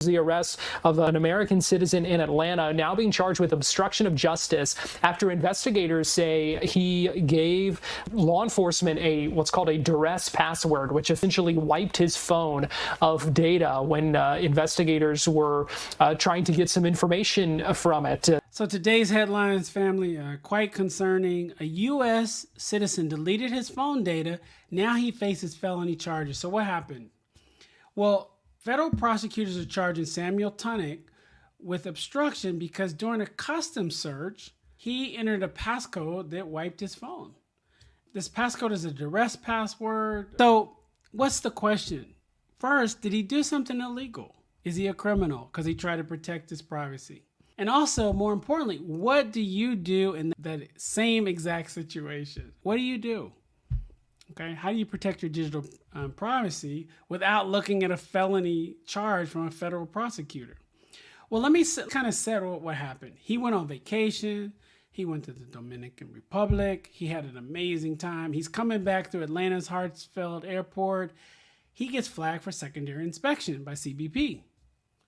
The arrest of an American citizen in Atlanta, now being charged with obstruction of justice after investigators say he gave law enforcement what's called a Duress password, which essentially wiped his phone of data when investigators were trying to get some information from it. So today's headlines, family, are quite concerning. A U.S. citizen deleted his phone data. Now he faces felony charges. So what happened? Well, federal prosecutors are charging Samuel Tunnick with obstruction because during a customs search, he entered a passcode that wiped his phone. This passcode is a Duress password. So what's the question? First, did he do something illegal? Is he a criminal because he tried to protect his privacy? And also, more importantly, what do you do in that same exact situation? What do you do? Okay, how do you protect your digital privacy without looking at a felony charge from a federal prosecutor? Well, let me kind of settle what happened. He went on vacation. He went to the Dominican Republic. He had an amazing time. He's coming back through Atlanta's Hartsfield Airport. He gets flagged for secondary inspection by CBP.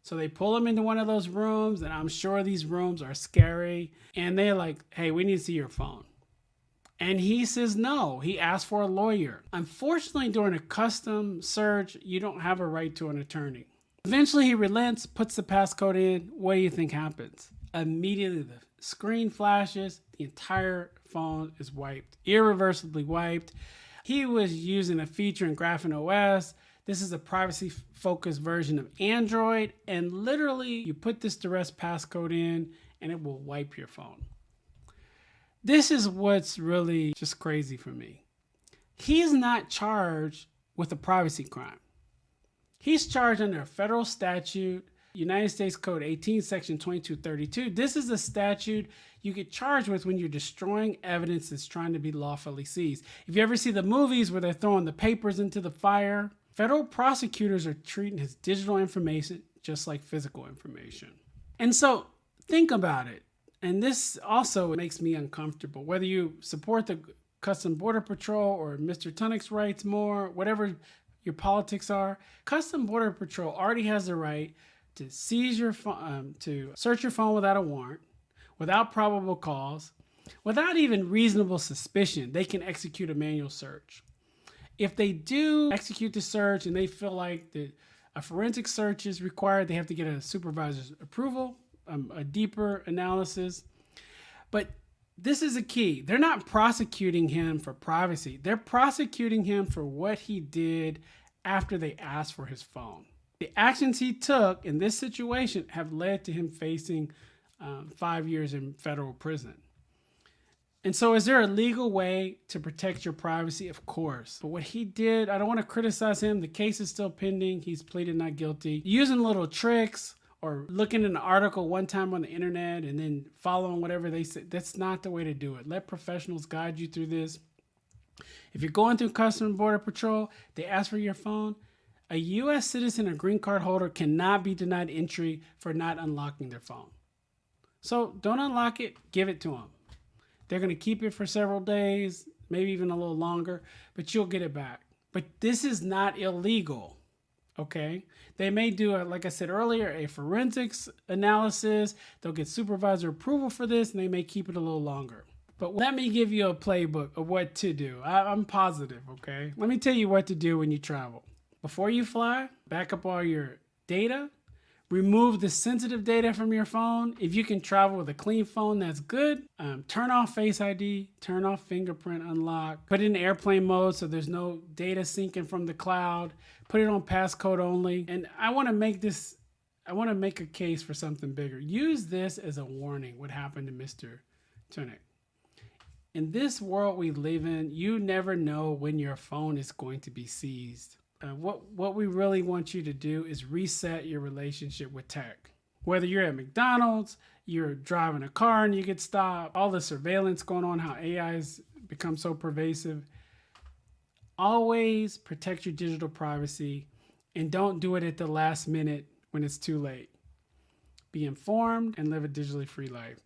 So they pull him into one of those rooms, and I'm sure these rooms are scary. And they're like, hey, we need to see your phone. And he says no. He asked for a lawyer. Unfortunately, during a custom search, you don't have a right to an attorney. Eventually, he relents, puts the passcode in. What do you think happens? Immediately, the screen flashes. The entire phone is wiped, irreversibly wiped. He was using a feature in Graphene OS. This is a privacy-focused version of Android. And literally, you put this Duress passcode in, and it will wipe your phone. This is what's really just crazy for me. He's not charged with a privacy crime. He's charged under a federal statute, United States Code 18, Section 2232. This is a statute you get charged with when you're destroying evidence that's trying to be lawfully seized. If you ever see the movies where they're throwing the papers into the fire, federal prosecutors are treating his digital information just like physical information. And so think about it. And this also makes me uncomfortable. Whether you support the Customs Border Patrol or Mr. Tunnick's rights more, whatever your politics are, Customs Border Patrol already has the right to seize your phone, to search your phone without a warrant, without probable cause, without even reasonable suspicion. They can execute a manual search. If they do execute the search and they feel like a forensic search is required, they have to get a supervisor's approval. A deeper analysis. But this is a key. They're not prosecuting him for privacy. They're prosecuting him for what he did after they asked for his phone. The actions he took in this situation have led to him facing 5 years in federal prison. And so is there a legal way to protect your privacy? Of course. But what he did, I don't want to criticize him. The case is still pending. He's pleaded not guilty. Using little tricks, or looking at an article one time on the internet and then following whatever they say, that's not the way to do it. Let professionals guide you through this. If you're going through Customs and Border Patrol, they ask for your phone. A U.S. citizen or green card holder cannot be denied entry for not unlocking their phone. So don't unlock it, give it to them. They're going to keep it for several days, maybe even a little longer, but you'll get it back. But this is not illegal. Okay, they may do, like I said earlier, a forensics analysis. They'll get supervisor approval for this, and they may keep it a little longer. But let me give you a playbook of what to do. I'm positive, okay? Let me tell you what to do when you travel. Before you fly, back up all your data. Remove the sensitive data from your phone. If you can travel with a clean phone, that's good. Turn off Face ID, turn off fingerprint unlock, put it in airplane mode so there's no data syncing from the cloud, put it on passcode only. And I want to make a case for something bigger. Use this as a warning, what happened to Mr. Tunnick. In this world we live in, you never know when your phone is going to be seized. What we really want you to do is reset your relationship with tech. Whether you're at McDonald's, you're driving a car and you get stopped, all the surveillance going on, how AI has become so pervasive. Always protect your digital privacy and don't do it at the last minute when it's too late. Be informed and live a digitally free life.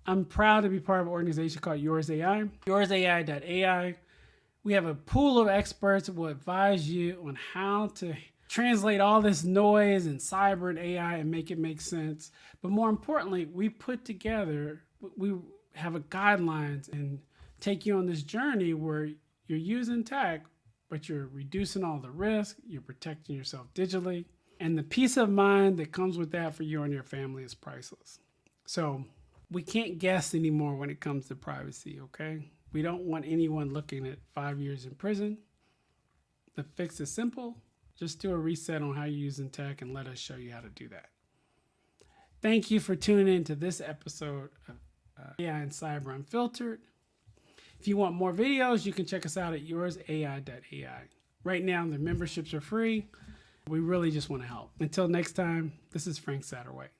I'm proud to be part of an organization called Yours AI, yoursai.ai. We have a pool of experts who will advise you on how to translate all this noise and cyber and AI and make it make sense. But more importantly, we have a guidelines and take you on this journey where you're using tech, but you're reducing all the risk, you're protecting yourself digitally, and the peace of mind that comes with that for you and your family is priceless. So we can't guess anymore when it comes to privacy, okay? We don't want anyone looking at 5 years in prison. The fix is simple. Just do a reset on how you're using tech and let us show you how to do that. Thank you for tuning in to this episode of AI and Cyber Unfiltered. If you want more videos, you can check us out at yoursai.ai. Right now, the memberships are free. We really just want to help. Until next time, this is Frank Satterwhite.